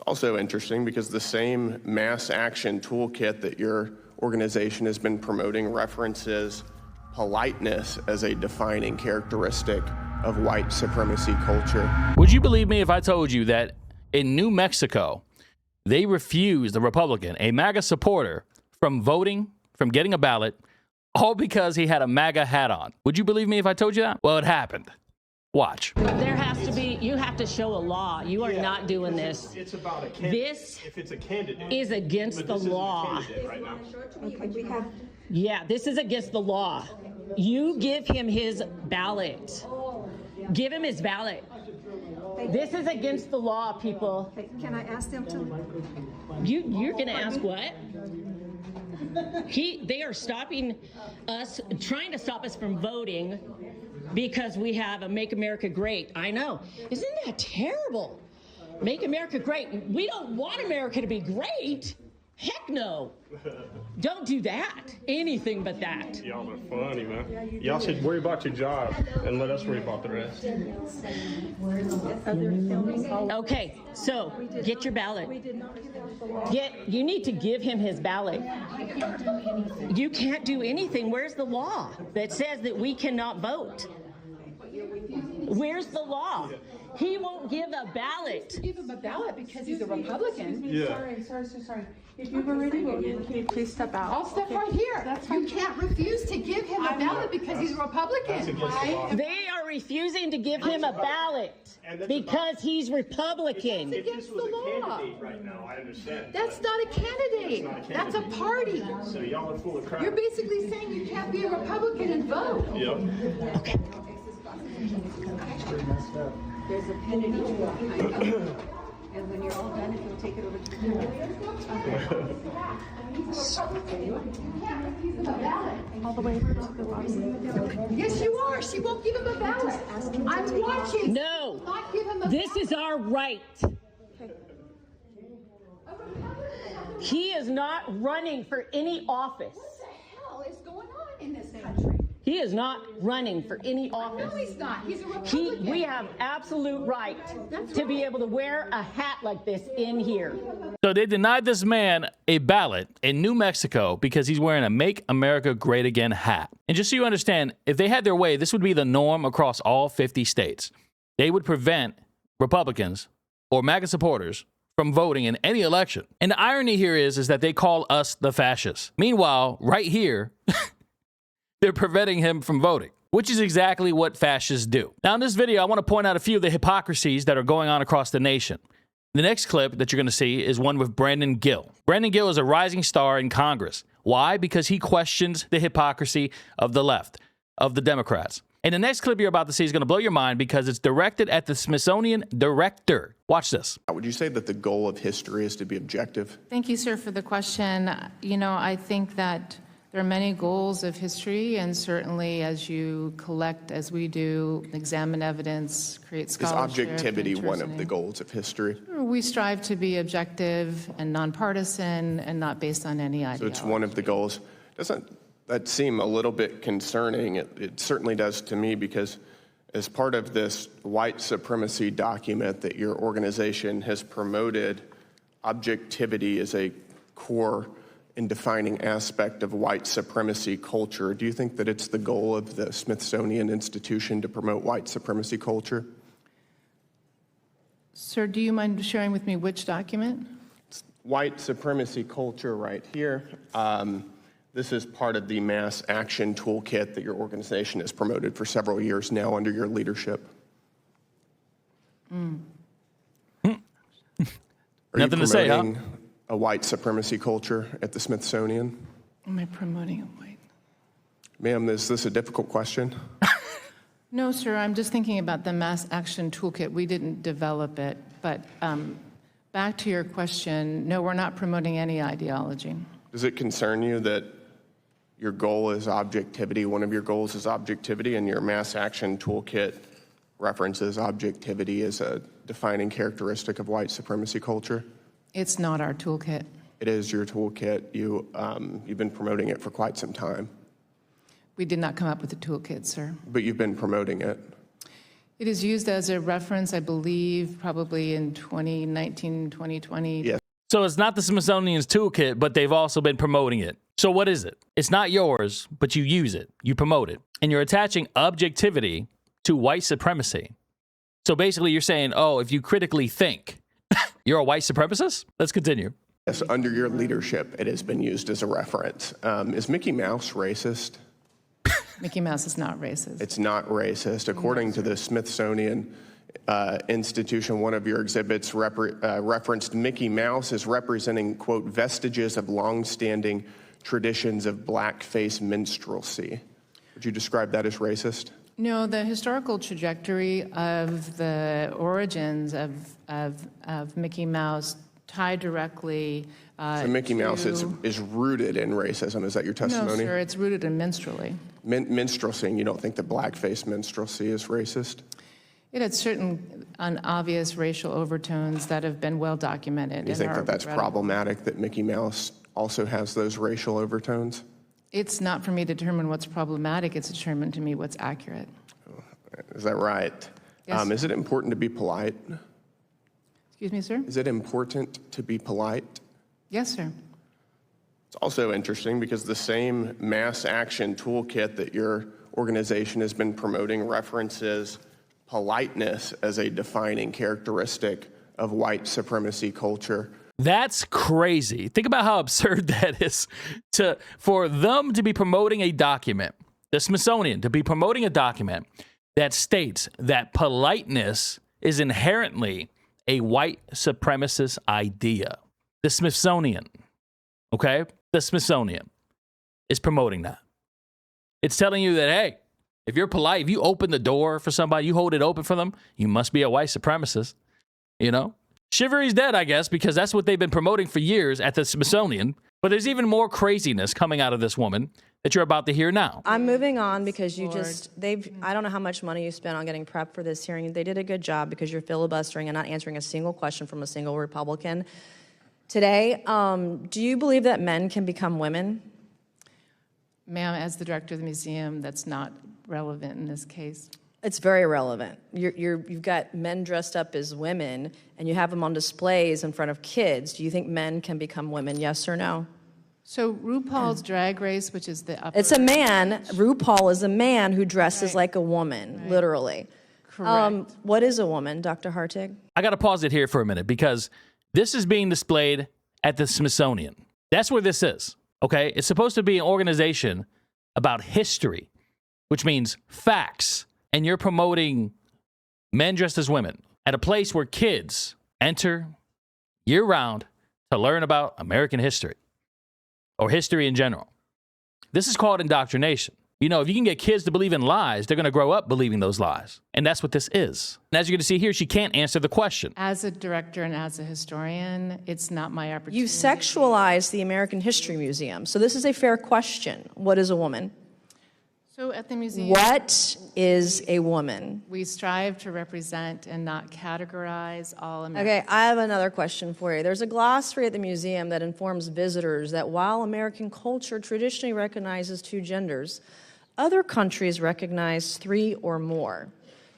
also interesting because the same mass action toolkit that your organization has been promoting references politeness as a defining characteristic of white supremacy culture. Would you believe me if I told you that in New Mexico, they refused a Republican, a MAGA supporter, from voting, from getting a ballot, all because he had a MAGA hat on? Would you believe me if I told you that? Well, it happened. Watch. There has to be, you have to show a law. You are not doing this. It's about a candidate. This if it's a candidate, is against the law. Right now. Yeah, this is against the law. You give him his ballot. Give him his ballot. This is against the law, people. Can I ask them to? You're going to ask what? They are stopping us, trying to stop us from voting because we have a Make America Great. I know. Isn't that terrible? Make America great. We don't want America to be great. Heck no. Don't do that. Anything but that. Y'all are funny, man. Y'all should worry about your job and let us worry about the rest. Okay, so get your ballot. You need to give him his ballot. You can't do anything. Where's the law that says that we cannot vote? Where's the law? He won't give a ballot. Give him a ballot because he's a Republican. Yeah. Sorry. If you've already voted, can you please step out? I'll step right here. That's fine. You can't refuse to give him a ballot because he's a Republican. They are refusing to give him a ballot because he's Republican. If this was a candidate right now, I understand. That's not a candidate. That's a party. So y'all are full of crap. You're basically saying you can't be a Republican and vote. Yep. Okay. There's a pen in each book. And when you're all done, if you'll take it over to the all the way over to the bottom. Yes, you are. She won't give him a ballot. I'm watching. No. Not give him a This ballot. is our right. He is not running for any office. What the hell is going on in this country? He is not running for any office. No, he's not. He's a Republican. We have absolute right to be able to wear a hat like this in here. So they denied this man a ballot in New Mexico because he's wearing a Make America Great Again hat. And just so you understand, if they had their way, this would be the norm across all 50 states. They would prevent Republicans or MAGA supporters from voting in any election. And the irony here is that they call us the fascists. Meanwhile, right here, they're preventing him from voting, which is exactly what fascists do. Now, in this video, I want to point out a few of the hypocrisies that are going on across the nation. The next clip that you're going to see is one with Brandon Gill. Brandon Gill is a rising star in Congress. Why? Because he questions the hypocrisy of the left, of the Democrats. And the next clip you're about to see is going to blow your mind because it's directed at the Smithsonian director. Watch this. Would you say that the goal of history is to be objective? Thank you, sir, for the question. You know, I think that there are many goals of history, and certainly as you collect, as we do, examine evidence, create scholarship. Is objectivity one of the goals of history? We strive to be objective and nonpartisan and not based on any ideology. So it's one of the goals. Doesn't that seem a little bit concerning? It certainly does to me, because as part of this white supremacy document that your organization has promoted, objectivity is a core and defining aspect of white supremacy culture. Do you think that it's the goal of the Smithsonian Institution to promote white supremacy culture? Sir, do you mind sharing with me which document? It's white supremacy culture right here. This is part of the mass action toolkit that your organization has promoted for several years now under your leadership. Are Nothing you to say, huh? promoting a white supremacy culture at the Smithsonian? Am I promoting a white? Ma'am, is this a difficult question? No, sir, I'm just thinking about the mass action toolkit. We didn't develop it, but back to your question, no, we're not promoting any ideology. Does it concern you that your goal is objectivity? One of your goals is objectivity, and your mass action toolkit references objectivity as a defining characteristic of white supremacy culture? It's not our toolkit. It is your toolkit. You've been promoting it for quite some time. We did not come up with the toolkit, sir. But you've been promoting it. It is used as a reference, I believe, probably in 2019, 2020. Yes. So it's not the Smithsonian's toolkit, but they've also been promoting it. So what is it? It's not yours, but you use it. You promote it. And you're attaching objectivity to white supremacy. So basically you're saying, oh, if you critically think, you're a white supremacist? Let's continue. Yes, under your leadership, it has been used as a reference. Is Mickey Mouse racist? Mickey Mouse is not racist. It's not racist. According to the Smithsonian Institution, one of your exhibits referenced Mickey Mouse as representing, quote, vestiges of longstanding traditions of blackface minstrelsy. Would you describe that as racist? No, the historical trajectory of the origins of Mickey Mouse tie directly So Mickey Mouse is rooted in racism. Is that your testimony? No, sir, it's rooted in minstrelly. Minstrelsy, and you don't think that blackface minstrelsy is racist? It had certain obvious racial overtones that have been well documented. Do you think that that's problematic, that Mickey Mouse also has those racial overtones? It's not for me to determine what's problematic. It's determined to me what's accurate. Is that right? Yes. Is it important to be polite? Excuse me, sir? Is it important to be polite? Yes, sir. It's also interesting because the same mass action toolkit that your organization has been promoting references politeness as a defining characteristic of white supremacy culture. That's crazy. Think about how absurd that is for them to be promoting a document, the Smithsonian, to be promoting a document that states that politeness is inherently a white supremacist idea. The Smithsonian, okay? The Smithsonian is promoting that. It's telling you that, hey, if you're polite, if you open the door for somebody, you hold it open for them, you must be a white supremacist, you know? Chivalry's dead, I guess, because that's what they've been promoting for years at the Smithsonian. But there's even more craziness coming out of this woman that you're about to hear now. I'm moving on because I don't know how much money you spent on getting prepped for this hearing. They did a good job because you're filibustering and not answering a single question from a single Republican. Today, do you believe that men can become women? Ma'am, as the director of the museum, that's not relevant in this case. It's very relevant. You've got men dressed up as women, and you have them on displays in front of kids. Do you think men can become women, yes or no? So RuPaul's Drag Race, which is the upper... It's a man. RuPaul is a man who dresses like a woman, literally. Correct. What is a woman, Dr. Hartig? I got to pause it here for a minute because this is being displayed at the Smithsonian. That's where this is, okay? It's supposed to be an organization about history, which means facts. And you're promoting men dressed as women at a place where kids enter year-round to learn about American history or history in general. This is called indoctrination. You know, if you can get kids to believe in lies, they're going to grow up believing those lies. And that's what this is. And as you're going to see here, she can't answer the question. As a director and as a historian, it's not my opportunity. You sexualize the American History Museum. So this is a fair question. What is a woman? So at the museum... What is a woman? We strive to represent and not categorize all Americans. Okay, I have another question for you. There's a glossary at the museum that informs visitors that while American culture traditionally recognizes 2 genders, other countries recognize 3 or more.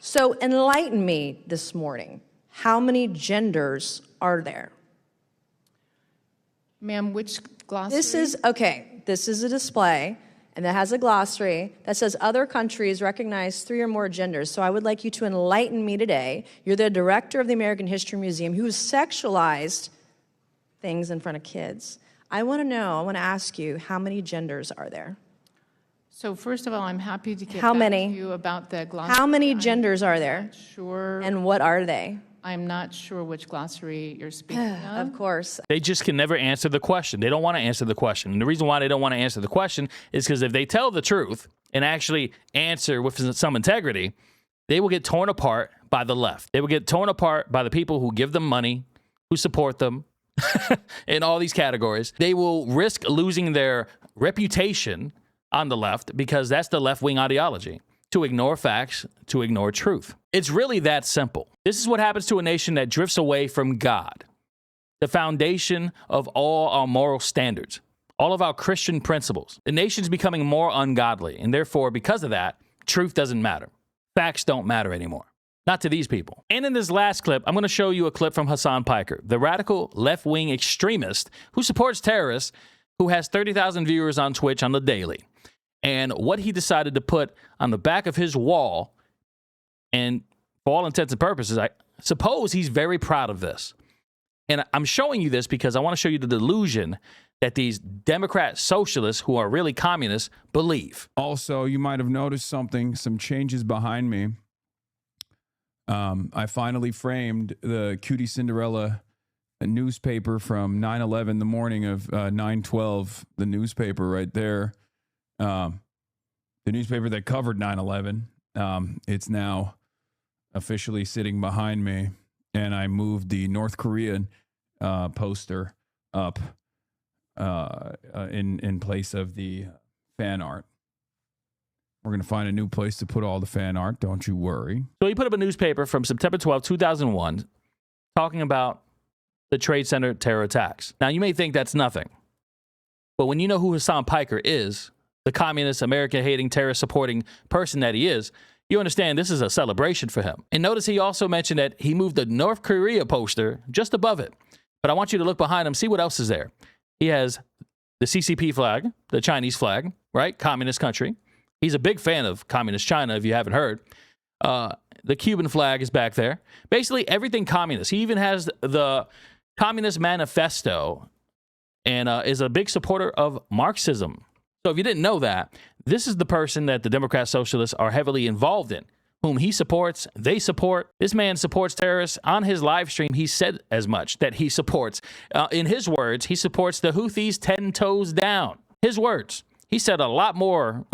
So enlighten me this morning. How many genders are there? Ma'am, which glossary? This is a display, and that has a glossary that says other countries recognize 3 or more genders. So I would like you to enlighten me today. You're the director of the American History Museum who's sexualized things in front of kids. I want to ask you, how many genders are there? So first of all, I'm happy to get How back many? to you about the glossary. How many genders are there? Sure. And what are they? I'm not sure which glossary you're speaking of. Of course. They just can never answer the question. They don't want to answer the question. And the reason why they don't want to answer the question is because if they tell the truth and actually answer with some integrity, they will get torn apart by the left. They will get torn apart by the people who give them money, who support them in all these categories. They will risk losing their reputation on the left because that's the left-wing ideology. To ignore facts, to ignore truth. It's really that simple. This is what happens to a nation that drifts away from God, the foundation of all our moral standards, all of our Christian principles. The nation's becoming more ungodly, and therefore, because of that, truth doesn't matter. Facts don't matter anymore. Not to these people. And in this last clip, I'm going to show you a clip from Hassan Piker, the radical left-wing extremist who supports terrorists, who has 30,000 viewers on Twitch on the daily, and what he decided to put on the back of his wall. And for all intents and purposes, I suppose he's very proud of this. And I'm showing you this because I want to show you the delusion that these Democrat socialists who are really communists believe. Also, you might have noticed some changes behind me. I finally framed the Cutie Cinderella newspaper from 9/11, the morning of 9/12, the newspaper right there. The newspaper that covered 9/11. It's now officially sitting behind me, and I moved the North Korean poster up in place of the fan art. We're going to find a new place to put all the fan art. Don't you worry. So he put up a newspaper from September 12, 2001, talking about the Trade Center terror attacks. Now, you may think that's nothing. But when you know who Hassan Piker is, the communist, America-hating, terrorist-supporting person that he is, you understand this is a celebration for him. And notice he also mentioned that he moved the North Korea poster just above it. But I want you to look behind him, see what else is there. He has the CCP flag, the Chinese flag, right? Communist country. He's a big fan of communist China, if you haven't heard. The Cuban flag is back there. Basically, everything communist. He even has the Communist Manifesto and is a big supporter of Marxism. So if you didn't know that, this is the person that the Democrat socialists are heavily involved in, whom he supports, they support. This man supports terrorists. On his live stream, he said as much that he supports. In his words, he supports the Houthis 10 toes down. His words. He said a lot more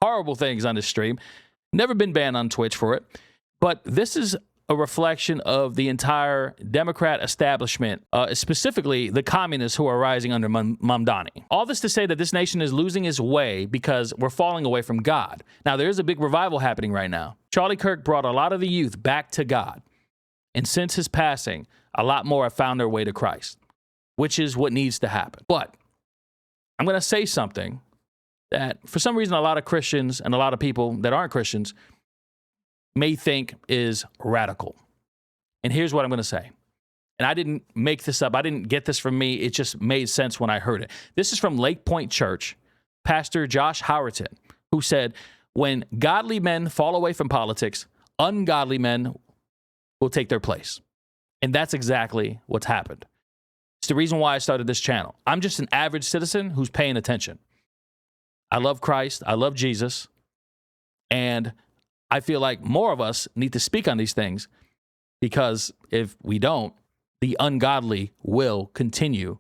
horrible things on his stream. Never been banned on Twitch for it. But this is a reflection of the entire Democrat establishment, specifically the communists who are rising under Mamdani. All this to say that this nation is losing its way because we're falling away from God. Now, there is a big revival happening right now. Charlie Kirk brought a lot of the youth back to God. And since his passing, a lot more have found their way to Christ, which is what needs to happen. But I'm going to say something that for some reason a lot of Christians and a lot of people that aren't Christians may think is radical. And here's what I'm going to say. And I didn't make this up. I didn't get this from me. It just made sense when I heard it. This is from Lake Point Church, Pastor Josh Howerton, who said, when godly men fall away from politics, ungodly men will take their place. And that's exactly what's happened. It's the reason why I started this channel. I'm just an average citizen who's paying attention. I love Christ. I love Jesus. And I feel like more of us need to speak on these things, because if we don't, the ungodly will continue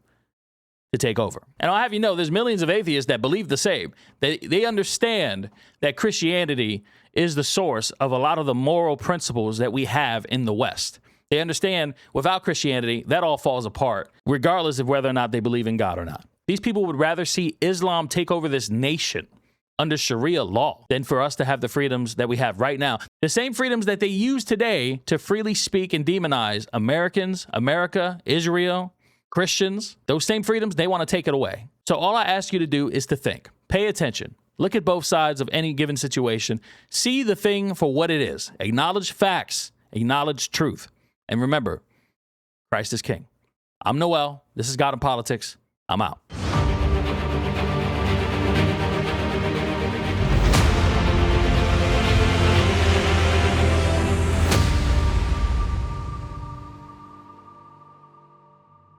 to take over. And I'll have you know, there's millions of atheists that believe the same. They understand that Christianity is the source of a lot of the moral principles that we have in the West. They understand without Christianity, that all falls apart, regardless of whether or not they believe in God or not. These people would rather see Islam take over this nation under Sharia law than for us to have the freedoms that we have right now. The same freedoms that they use today to freely speak and demonize Americans, America, Israel, Christians. Those same freedoms, they want to take it away. So all I ask you to do is to think, pay attention, look at both sides of any given situation, see the thing for what it is, acknowledge facts, acknowledge truth. And remember, Christ is King. I'm Noel. This is God in Politics. I'm out.